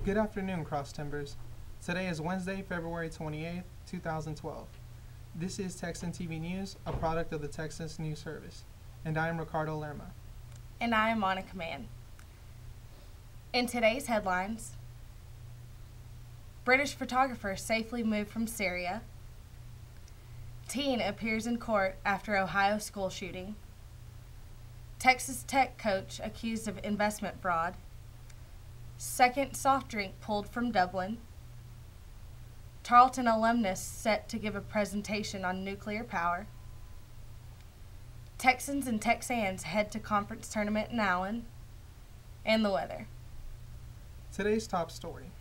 Good afternoon, Cross Timbers. Today is Wednesday, February 28th, 2012. This is Texan TV News, a product of the Texas News Service, and I am Ricardo Lerma. And I am Monica Mann. In today's headlines, British photographer safely moved from Syria. Teen appears in court after Ohio school shooting. Texas Tech coach accused of investment fraud. Second soft drink pulled from Dublin. Tarleton alumnus set to give a presentation on nuclear power. Texans and Texans head to conference tournament in Allen. And the weather. Today's top story.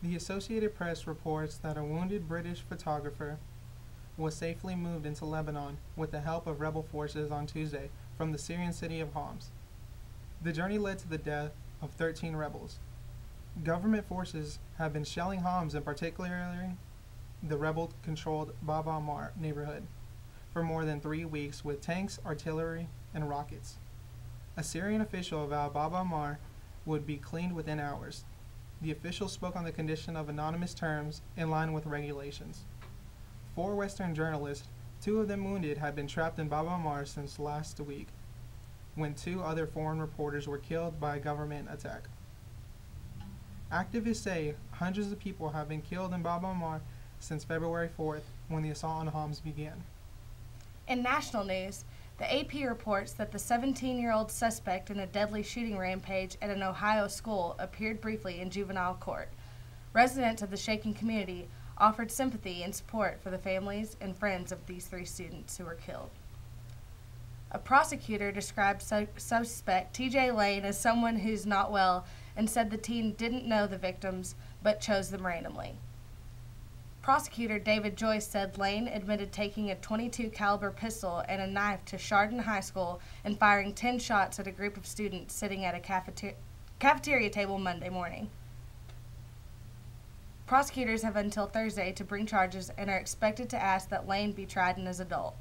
The Associated Press reports that a wounded British photographer was safely moved into Lebanon with the help of rebel forces on Tuesday from the Syrian city of Homs. The journey led to the death of 13 rebels. Government forces have been shelling Homs, and particularly the rebel-controlled Bab al-Mar neighborhood, for more than 3 weeks with tanks, artillery, and rockets. A Syrian official vowed Bab al-Mar would be cleaned within hours. The official spoke on the condition of anonymous terms in line with regulations. 4 Western journalists, 2 of them wounded, had been trapped in Bab al-Mar since last week, when 2 other foreign reporters were killed by a government attack. Activists say hundreds of people have been killed in Bab al-Mar since February 4th, when the assault on Homs began. In national news, the AP reports that the 17-year-old suspect in a deadly shooting rampage at an Ohio school appeared briefly in juvenile court. Residents of the shaken community offered sympathy and support for the families and friends of these 3 students who were killed. A prosecutor described suspect T.J. Lane as someone who's not well and said the teen didn't know the victims but chose them randomly. Prosecutor David Joyce said Lane admitted taking a .22 caliber pistol and a knife to Chardon High School and firing 10 shots at a group of students sitting at a cafeteria table Monday morning. Prosecutors have until Thursday to bring charges and are expected to ask that Lane be tried as an adult.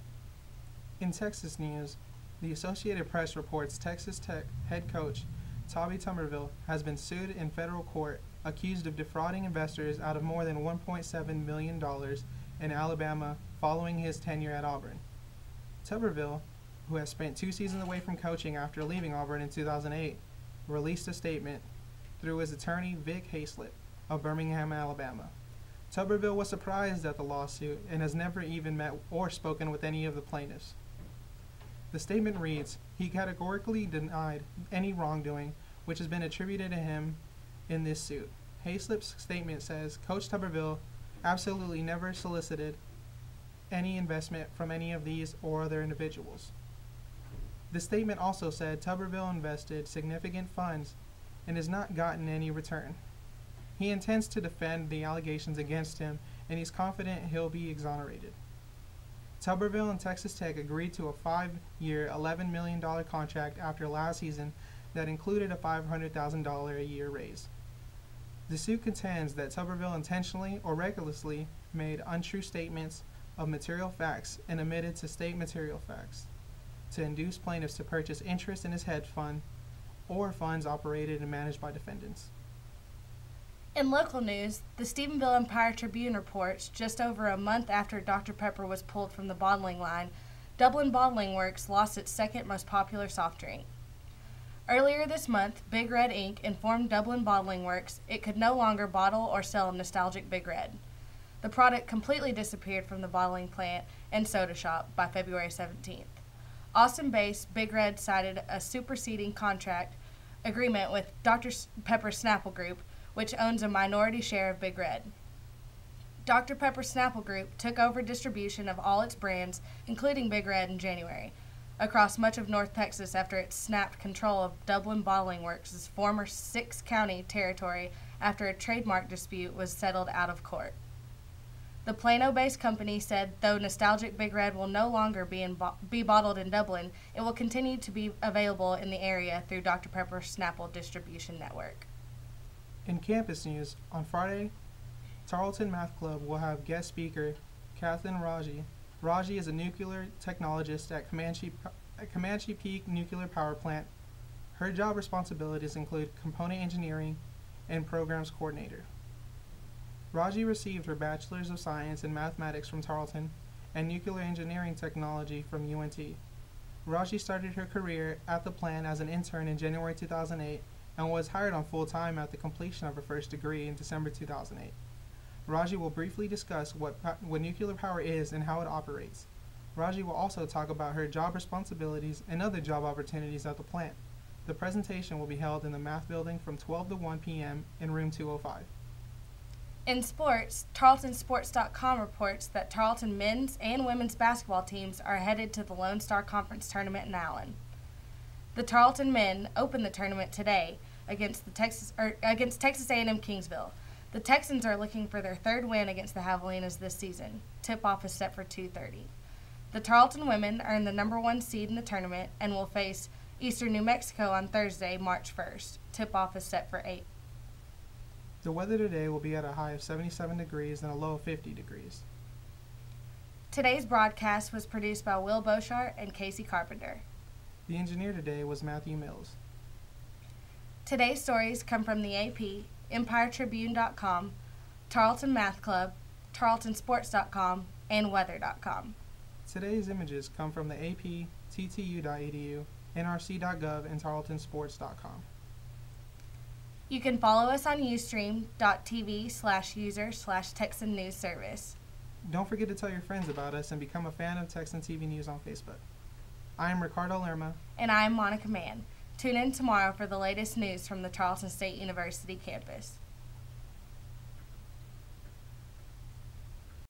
In Texas news, the Associated Press reports Texas Tech head coach Tommy Tuberville has been sued in federal court, accused of defrauding investors out of more than $1.7 million in Alabama following his tenure at Auburn. Tuberville, who has spent 2 seasons away from coaching after leaving Auburn in 2008, released a statement through his attorney Vic Hayslip of Birmingham, Alabama. Tuberville was surprised at the lawsuit and has never even met or spoken with any of the plaintiffs. The statement reads, "He categorically denied any wrongdoing which has been attributed to him in this suit." Hayslip's statement says Coach Tuberville absolutely never solicited any investment from any of these or other individuals. The statement also said Tuberville invested significant funds and has not gotten any return. He intends to defend the allegations against him, and he's confident he'll be exonerated. Tuberville and Texas Tech agreed to a 5-year, $11 million contract after last season that included a $500,000 a year raise. The suit contends that Tuberville intentionally or recklessly made untrue statements of material facts and omitted to state material facts to induce plaintiffs to purchase interest in his hedge fund or funds operated and managed by defendants. In local news, the Stephenville Empire Tribune reports just over a month after Dr. Pepper was pulled from the bottling line, Dublin Bottling Works lost its second most popular soft drink. Earlier this month, Big Red Inc. informed Dublin Bottling Works it could no longer bottle or sell nostalgic Big Red. The product completely disappeared from the bottling plant and soda shop by February 17th. Austin-based Big Red cited a superseding contract agreement with Dr. Pepper Snapple Group, which owns a minority share of Big Red. Dr. Pepper Snapple Group took over distribution of all its brands, including Big Red, in January, across much of North Texas after it snapped control of Dublin Bottling Works' former 6-county territory after a trademark dispute was settled out of court. The Plano-based company said though nostalgic Big Red will no longer be bottled in Dublin, it will continue to be available in the area through Dr. Pepper Snapple Distribution Network. In campus news, on Friday, Tarleton Math Club will have guest speaker Kathleen Raji. Raji is a nuclear technologist at Comanche Peak Nuclear Power Plant. Her job responsibilities include component engineering, and Programs Coordinator. Raji received her Bachelor's of Science in Mathematics from Tarleton and Nuclear Engineering Technology from UNT. Raji started her career at the plant as an intern in January 2008 and was hired on full-time at the completion of her first degree in December 2008. Raji will briefly discuss what nuclear power is and how it operates. Raji will also talk about her job responsibilities and other job opportunities at the plant. The presentation will be held in the Math Building from 12 to 1 p.m. in room 205. In sports, TarletonSports.com reports that Tarleton men's and women's basketball teams are headed to the Lone Star Conference tournament in Allen. The Tarleton men opened the tournament today against Texas A&M Kingsville. The Texans are looking for their third win against the Javelinas this season. Tip-off is set for 2:30. The Tarleton women are in the number 1 seed in the tournament and will face Eastern New Mexico on Thursday, March 1st. Tip-off is set for 8. The weather today will be at a high of 77 degrees and a low of 50 degrees. Today's broadcast was produced by Will Beauchart and Casey Carpenter. The engineer today was Matthew Mills. Today's stories come from the AP, EmpireTribune.com, Tarleton Math Club, TarletonSports.com, and Weather.com. Today's images come from the AP, TTU.edu, NRC.gov, and TarletonSports.com. You can follow us on ustream.tv/user/Texan News Service. Don't forget to tell your friends about us and become a fan of Texan TV News on Facebook. I am Ricardo Lerma. And I am Monica Mann. Tune in tomorrow for the latest news from the Tarleton State University campus.